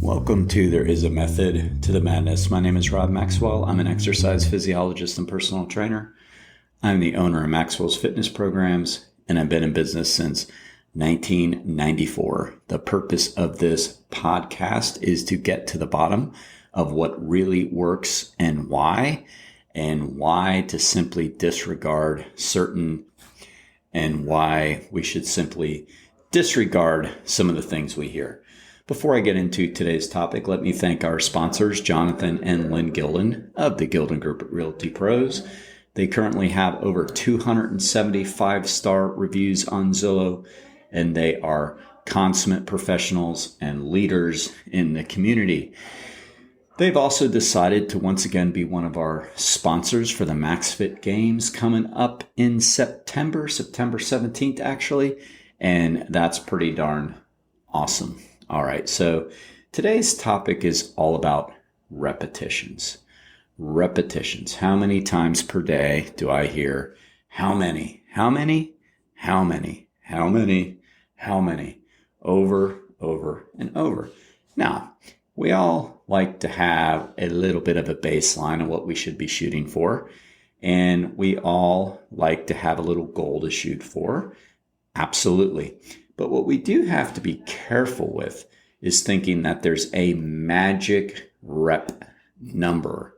Welcome to There Is a Method to the Madness. My name is Rob Maxwell. I'm an exercise physiologist and personal trainer. I'm the owner of Maxwell's Fitness Programs, and I've been in business since 1994. The purpose of this podcast is to get to the bottom of what really works and why to simply disregard certain, and why we should simply disregard some of the things we hear. Before I get into today's topic, let me thank our sponsors, Jonathan and Lyn Gildon of the Gildon Group at Realty Pros. They currently have over 275-star reviews on Zillow, and they are consummate professionals and leaders in the community. They've also decided to once again be one of our sponsors for the MaxFit Games coming up in September 17th actually, and that's pretty darn awesome. All right, so today's topic is all about repetitions. Repetitions. How many times per day do I hear how many, over, and over? Now, we all like to have a little bit of a baseline of what we should be shooting for, and we all like to have a little goal to shoot for. Absolutely. But what we do have to be careful with is thinking that there's a magic rep number.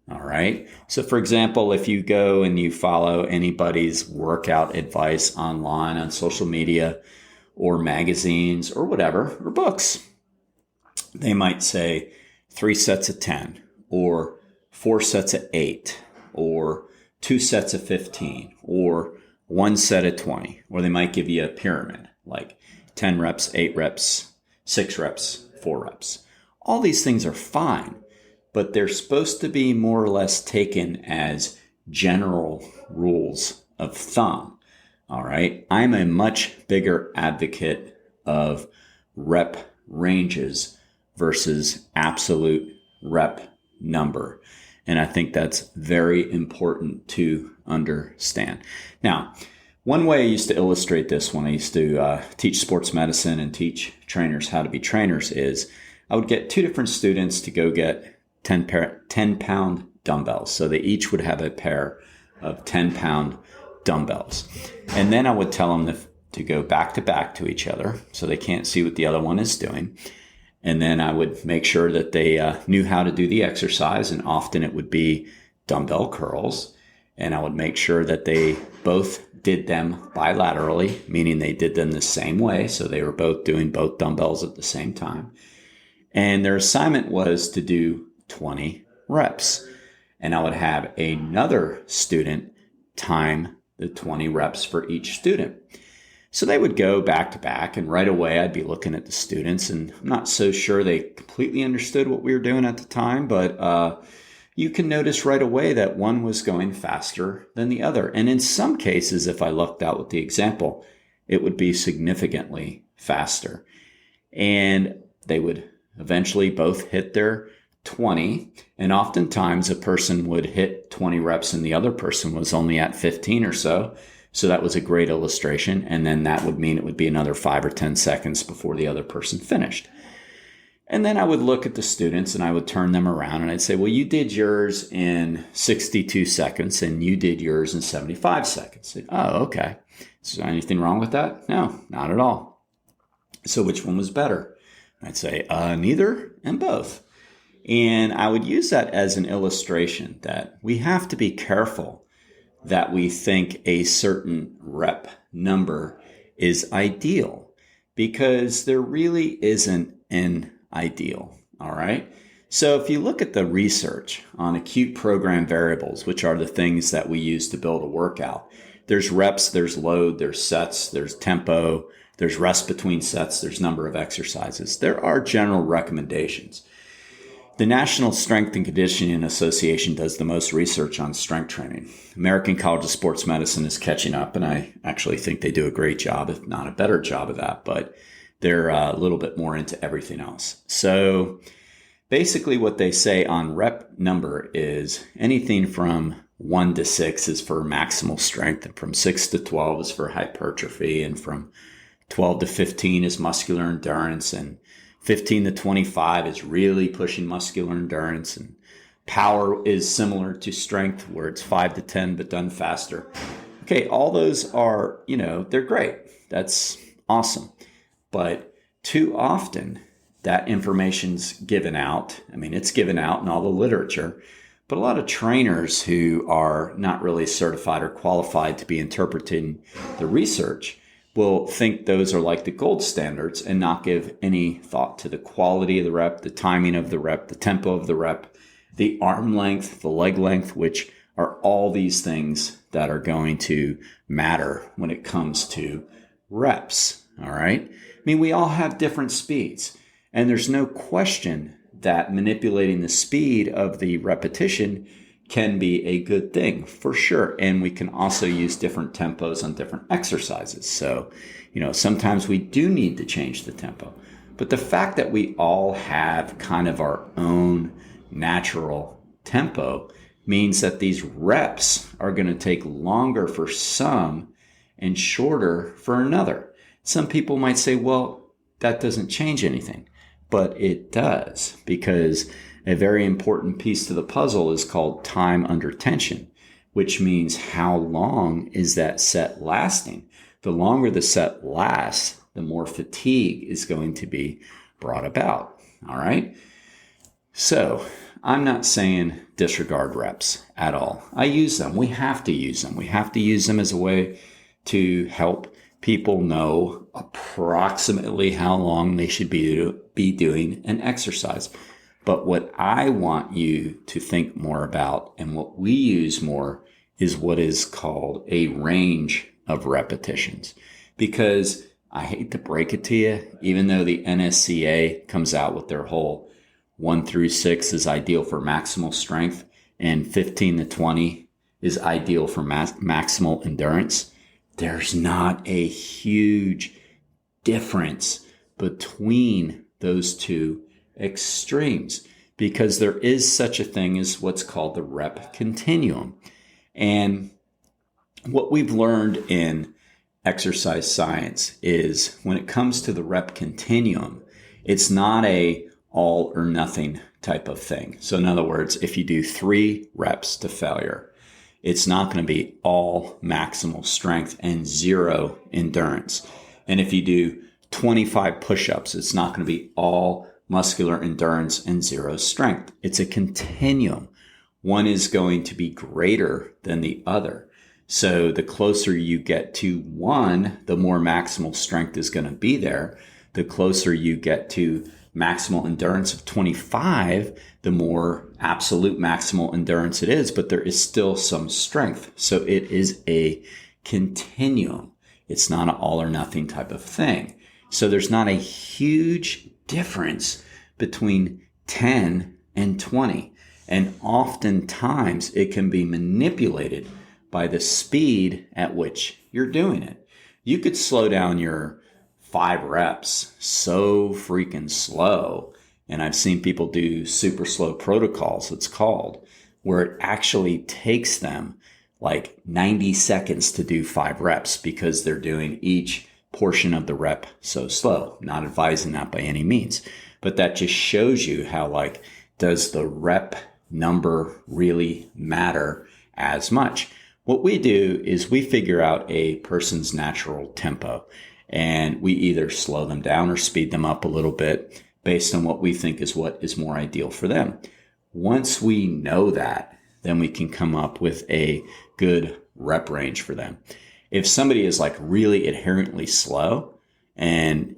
All right. So for example, if you go and you follow anybody's workout advice online on social media or magazines or whatever, or books, they might say 3 sets of 10 or 4 sets of 8 or 2 sets of 15 or 1 set of 20, or they might give you a pyramid like 10 reps, 8 reps, 6 reps, 4 reps. All these things are fine, but they're supposed to be more or less taken as general rules of thumb. All right. I'm a much bigger advocate of rep ranges versus absolute rep number. And I think that's very important to understand. Now, one way I used to illustrate this when I used to teach sports medicine and teach trainers how to be trainers is I would get 2 different students to go get 10-pound dumbbells. So they each would have a pair of 10-pound dumbbells. And then I would tell them to go back to back to each other so they can't see what the other one is doing. And then I would make sure that they knew how to do the exercise, and often it would be dumbbell curls. And I would make sure that they both did them bilaterally, meaning they did them the same way. So they were both doing both dumbbells at the same time. And their assignment was to do 20 reps. And I would have another student time the 20 reps for each student. So they would go back to back, and right away I'd be looking at the students, and I'm not so sure they completely understood what we were doing at the time, but you can notice right away that one was going faster than the other. And in some cases, if I looked out with the example, it would be significantly faster. And they would eventually both hit their 20. And oftentimes a person would hit 20 reps and the other person was only at 15 or so. So that was a great illustration. And then that would mean it would be another 5 or 10 seconds before the other person finished. And then I would look at the students and I would turn them around and I'd say, well, you did yours in 62 seconds and you did yours in 75 seconds. Say, oh, okay. Is there anything wrong with that? No, not at all. So which one was better? I'd say, neither and both. And I would use that as an illustration that we have to be careful that we think a certain rep number is ideal, because there really isn't an ideal. All right. So if you look at the research on acute program variables, which are the things that we use to build a workout, there's reps, there's load, there's sets, there's tempo, there's rest between sets, there's number of exercises. There are general recommendations. The National Strength and Conditioning Association does the most research on strength training. American College of Sports Medicine is catching up, and I actually think they do a great job, if not a better job of that, but they're a little bit more into everything else. So basically what they say on rep number is anything from 1 to 6 is for maximal strength, and from 6 to 12 is for hypertrophy, and from 12 to 15 is muscular endurance, and 15 to 25 is really pushing muscular endurance, and power is similar to strength where it's 5 to 10 but done faster. Okay, all those are, they're great. That's awesome. But too often that information's given out. I mean, it's given out in all the literature, but a lot of trainers who are not really certified or qualified to be interpreting the research will think those are like the gold standards and not give any thought to the quality of the rep, the timing of the rep, the tempo of the rep, the arm length, the leg length, which are all these things that are going to matter when it comes to reps. All right. I mean, we all have different speeds, and there's no question that manipulating the speed of the repetition can be a good thing for sure. And we can also use different tempos on different exercises. So, sometimes we do need to change the tempo. But the fact that we all have kind of our own natural tempo means that these reps are going to take longer for some and shorter for another. Some people might say, well, that doesn't change anything. But it does, because a very important piece to the puzzle is called time under tension, which means how long is that set lasting? The longer the set lasts, the more fatigue is going to be brought about. All right. So I'm not saying disregard reps at all. I use them. We have to use them. We have to use them as a way to help people know approximately how long they should be doing an exercise. But what I want you to think more about, and what we use more, is what is called a range of repetitions. Because I hate to break it to you, even though the NSCA comes out with their whole 1 through 6 is ideal for maximal strength, and 15 to 20 is ideal for maximal endurance, there's not a huge difference between those two extremes, because there is such a thing as what's called the rep continuum. And what we've learned in exercise science is when it comes to the rep continuum, it's not a all or nothing type of thing. So in other words, if you do 3 reps to failure, it's not going to be all maximal strength and 0 endurance. And if you do 25 push-ups, it's not going to be all muscular endurance and 0 strength. It's a continuum. One is going to be greater than the other. So the closer you get to one, the more maximal strength is going to be there. The closer you get to maximal endurance of 25, the more absolute maximal endurance it is, but there is still some strength. So it is a continuum. It's not an all or nothing type of thing. So there's not a huge difference between 10 and 20. And oftentimes it can be manipulated by the speed at which you're doing it. You could slow down your 5 reps so freaking slow. And I've seen people do super slow protocols, it's called, where it actually takes them like 90 seconds to do 5 reps because they're doing each portion of the rep so slow. Not advising that by any means, but that just shows you how, does the rep number really matter as much? What we do is we figure out a person's natural tempo, and we either slow them down or speed them up a little bit based on what we think is what is more ideal for them. Once we know that, then we can come up with a good rep range for them. If somebody is really inherently slow and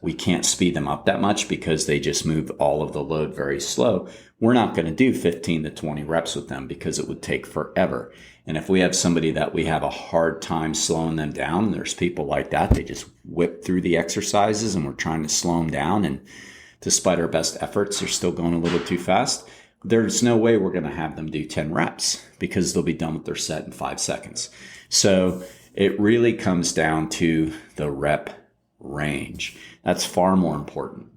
we can't speed them up that much because they just move all of the load very slow, we're not going to do 15 to 20 reps with them because it would take forever. And if we have somebody that we have a hard time slowing them down, and there's people like that, they just whip through the exercises and we're trying to slow them down, and despite our best efforts, they're still going a little too fast. There's no way we're going to have them do 10 reps because they'll be done with their set in 5 seconds. So it really comes down to the rep range. That's far more important.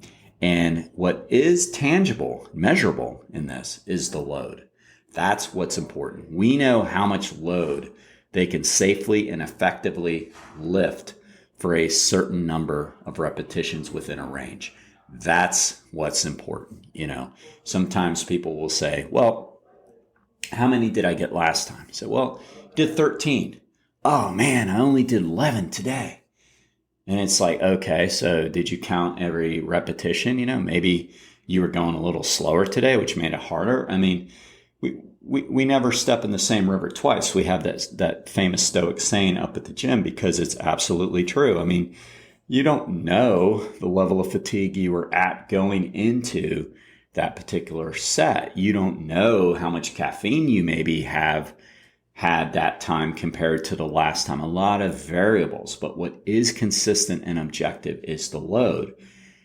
And what is tangible, measurable in this is the load. That's what's important. We know how much load they can safely and effectively lift for a certain number of repetitions within a range. That's what's important. Sometimes people will say, well, how many did I get last time? I said, well, did 13. Oh man, I only did 11 today. And it's like, okay, so did you count every repetition? Maybe you were going a little slower today, which made it harder. I mean, we never step in the same river twice. We have that famous Stoic saying up at the gym because it's absolutely true. I mean, you don't know the level of fatigue you were at going into that particular set. You don't know how much caffeine you maybe have had that time compared to the last time. A lot of variables, but what is consistent and objective is the load.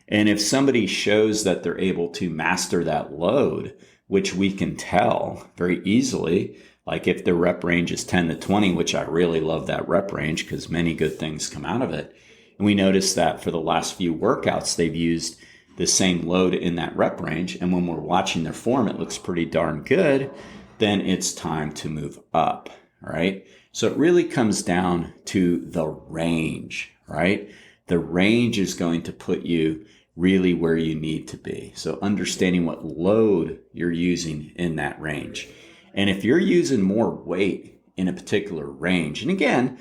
And if somebody shows that they're able to master that load, which we can tell very easily, like if their rep range is 10 to 20, which I really love that rep range because many good things come out of it. And we noticed that for the last few workouts, they've used the same load in that rep range. And when we're watching their form, it looks pretty darn good. Then it's time to move up, right? So it really comes down to the range, right? The range is going to put you really where you need to be. So understanding what load you're using in that range. And if you're using more weight in a particular range, and again,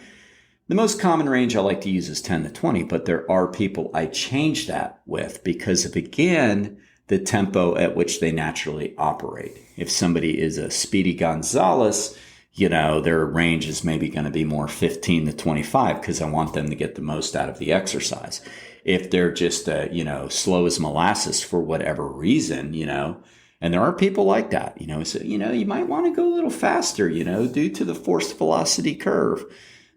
the most common range I like to use is 10 to 20, but there are people I change that with because of, again, the tempo at which they naturally operate. If somebody is a Speedy Gonzalez, their range is maybe going to be more 15 to 25 because I want them to get the most out of the exercise. If they're just, slow as molasses for whatever reason, and there are people like that, so, you might want to go a little faster, due to the forced velocity curve,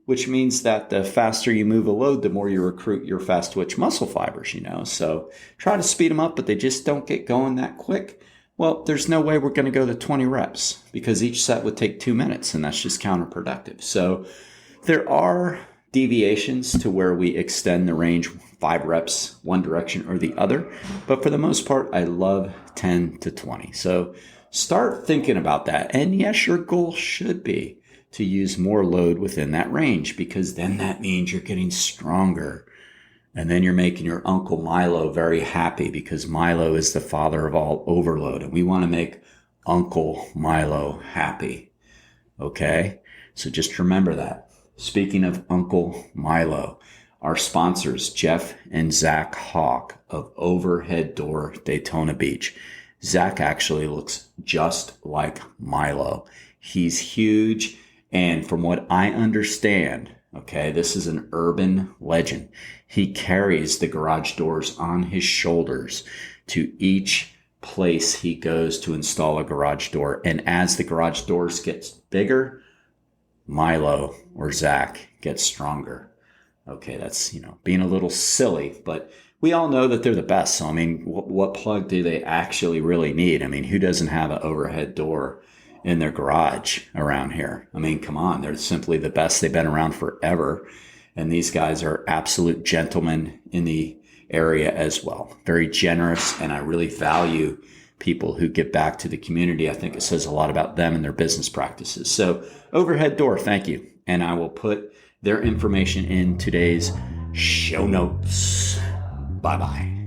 which means that the faster you move a load, the more you recruit your fast twitch muscle fibers, So try to speed them up, but they just don't get going that quick. Well, there's no way we're going to go to 20 reps because each set would take 2 minutes, and that's just counterproductive. So there are deviations to where we extend the range 5 reps one direction or the other. But for the most part, I love 10 to 20. So start thinking about that. And yes, your goal should be to use more load within that range because then that means you're getting stronger. And then you're making your Uncle Milo very happy because Milo is the father of all overload. And we want to make Uncle Milo happy. Okay? So just remember that. Speaking of Uncle Milo, our sponsors, Jeff and Zach Hawk of Overhead Door Daytona Beach. Zach actually looks just like Milo. He's huge. And from what I understand, okay, this is an urban legend. He carries the garage doors on his shoulders to each place he goes to install a garage door. And as the garage doors gets bigger, Milo or Zach gets stronger. Okay, that's, being a little silly, but we all know that they're the best. So, what plug do they actually really need? Who doesn't have an overhead door in their garage around here? Come on, they're simply the best. They've been around forever. And these guys are absolute gentlemen in the area as well. Very generous. And I really value people who give back to the community. I think it says a lot about them and their business practices. So Overhead Door, thank you. And I will put their information in today's show notes. Bye-bye.